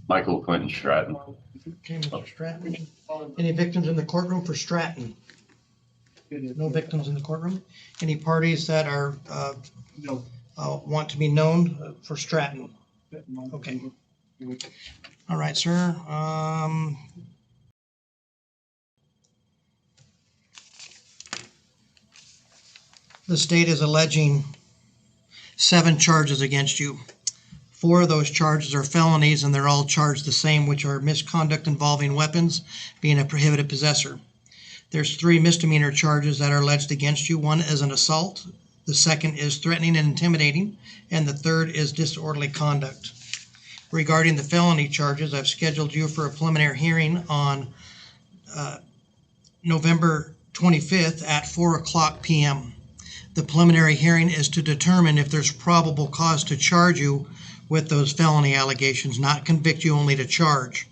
Michael Quentin Stratton. Okay, Mr. Stratton. Any victims in the courtroom for Stratton? No victims in the courtroom. Any parties that are want to be known for Stratton? Okay. All right, sir. The state is alleging 7 charges against you. 4 of those charges are felonies, and they're all charged the same, which are misconduct involving weapons, being a prohibited possessor. There's 3 misdemeanor charges that are alleged against you. 1 is an assault, the 2nd is threatening and intimidating, and the 3rd is disorderly conduct. Regarding the felony charges, I've scheduled you for a preliminary hearing on November 25th at 4:00 p.m. The preliminary hearing is to determine if there's probable cause to charge you with those felony allegations, not convict you, only to charge.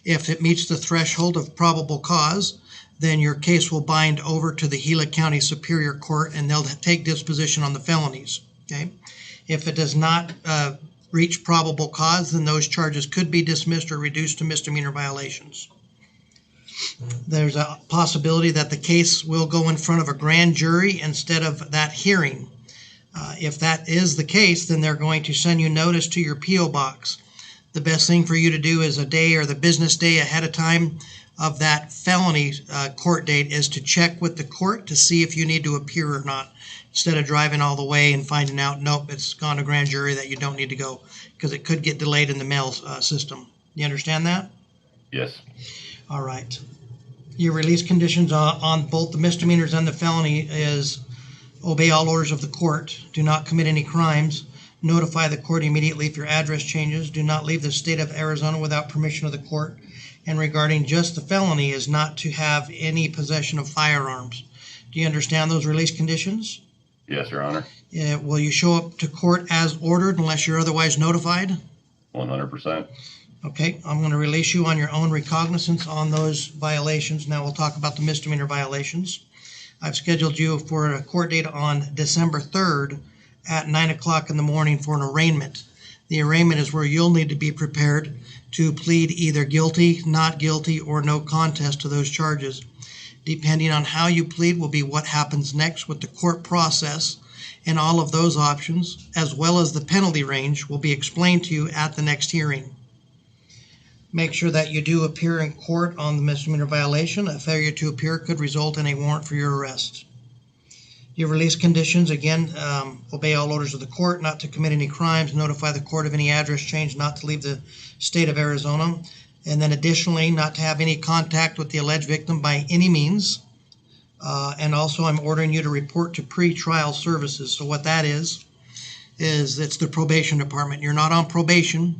If it meets the threshold of probable cause, then your case will bind over to the Gila County Superior Court, and they'll take disposition on the felonies. Okay. If it does not reach probable cause, then those charges could be dismissed or reduced to misdemeanor violations. There's a possibility that the case will go in front of a grand jury instead of that hearing. If that is the case, then they're going to send you notice to your P.O. box. The best thing for you to do is a day or the business day ahead of time of that felony court date is to check with the court to see if you need to appear or not, instead of driving all the way and finding out, nope, it's gone to grand jury, that you don't need to go, because it could get delayed in the mail system. You understand that? Yes. All right. Your release conditions on both the misdemeanors and the felony is obey all orders of the court. Do not commit any crimes. Notify the court immediately if your address changes. Do not leave the state of Arizona without permission of the court. And regarding just the felony is not to have any possession of firearms. Do you understand those release conditions? Yes, Your Honor. Will you show up to court as ordered unless you're otherwise notified? 100%. Okay, I'm going to release you on your own recognizance on those violations. Now we'll talk about the misdemeanor violations. I've scheduled you for a court date on December 3rd at 9 o'clock in the morning for an arraignment. The arraignment is where you'll need to be prepared to plead either guilty, not guilty, or no contest to those charges. Depending on how you plead will be what happens next with the court process, and all of those options, as well as the penalty range, will be explained to you at the next hearing. Make sure that you do appear in court on the misdemeanor violation. A failure to appear could result in a warrant for your arrest. Your release conditions, again, obey all orders of the court, not to commit any crimes, notify the court of any address change, not to leave the state of Arizona, and then additionally, not to have any contact with the alleged victim by any means. And also, I'm ordering you to report to pre-trial services. So what that is it's the probation department. You're not on probation,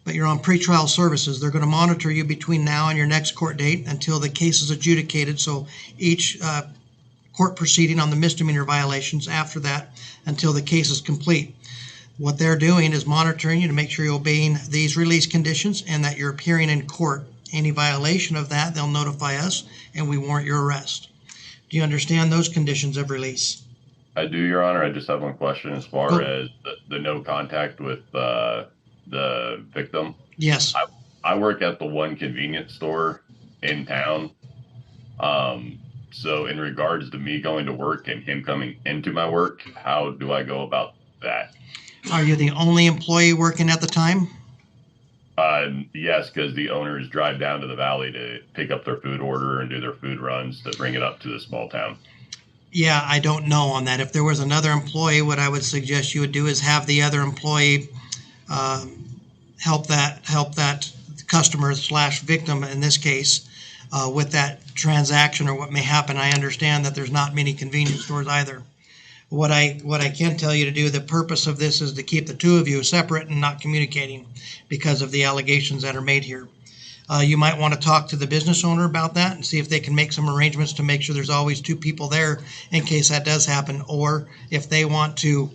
but you're on pretrial services. They're going to monitor you between now and your next court date until the case is adjudicated. So each court proceeding on the misdemeanor violations after that until the case is complete. What they're doing is monitoring you to make sure you're obeying these release conditions and that you're appearing in court. Any violation of that, they'll notify us and we warrant your arrest. Do you understand those conditions of release? I do, Your Honor. I just have one question as far as the no contact with the victim. Yes. I work at the one convenience store in town. So in regards to me going to work and him coming into my work, how do I go about that? Are you the only employee working at the time? Yes, because the owners drive down to the valley to pick up their food order and do their food runs to bring it up to the small town. Yeah, I don't know on that. If there was another employee, what I would suggest you would do is have the other employee help that customer / victim in this case with that transaction or what may happen. I understand that there's not many convenience stores either. What I can tell you to do, the purpose of this is to keep the two of you separate and not communicating because of the allegations that are made here. You might want to talk to the business owner about that and see if they can make some arrangements to make sure there's always 2 people there in case that does happen, or if they want to.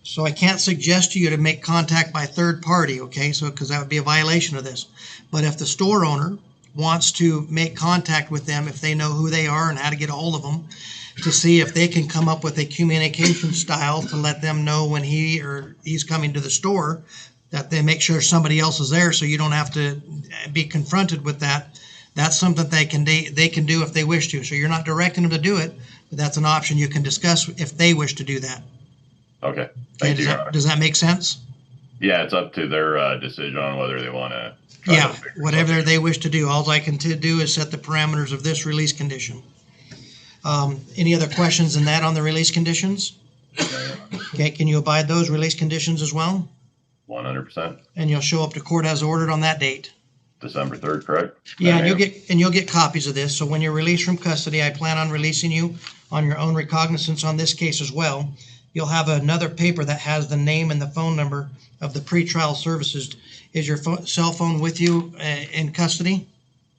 So I can't suggest to you to make contact by third party, okay? So because that would be a violation of this. But if the store owner wants to make contact with them, if they know who they are and how to get a hold of them, to see if they can come up with a communication style to let them know when he's coming to the store, that they make sure somebody else is there so you don't have to be confronted with that. That's something they can do if they wish to. So you're not directing them to do it, but that's an option you can discuss if they wish to do that. Okay. Okay, Thank you, Your Honor. does that make sense? Yeah, it's up to their decision on whether they want to. Yeah, whatever they wish to do. All I can do is set the parameters of this release condition. Any other questions in that on the release conditions? Okay, can you abide those release conditions as well? 100%. And you'll show up to court as ordered on that date. December 3rd, correct? Yeah, and you'll get copies of this. So when you're released from custody, I plan on releasing you on your own recognizance on this case as well. You'll have another paper that has the name and the phone number of the pretrial services. Is your cell phone with you in custody?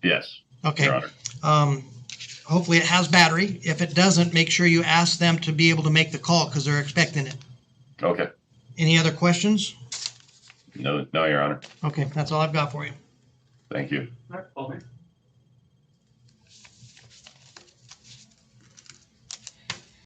Yes. Okay. Your Honor. Hopefully it has battery. If it doesn't, make sure you ask them to be able to make the call because they're expecting it. Okay. Any other questions? No, Your Honor. Okay, that's all I've got for you. Thank you. All right, well,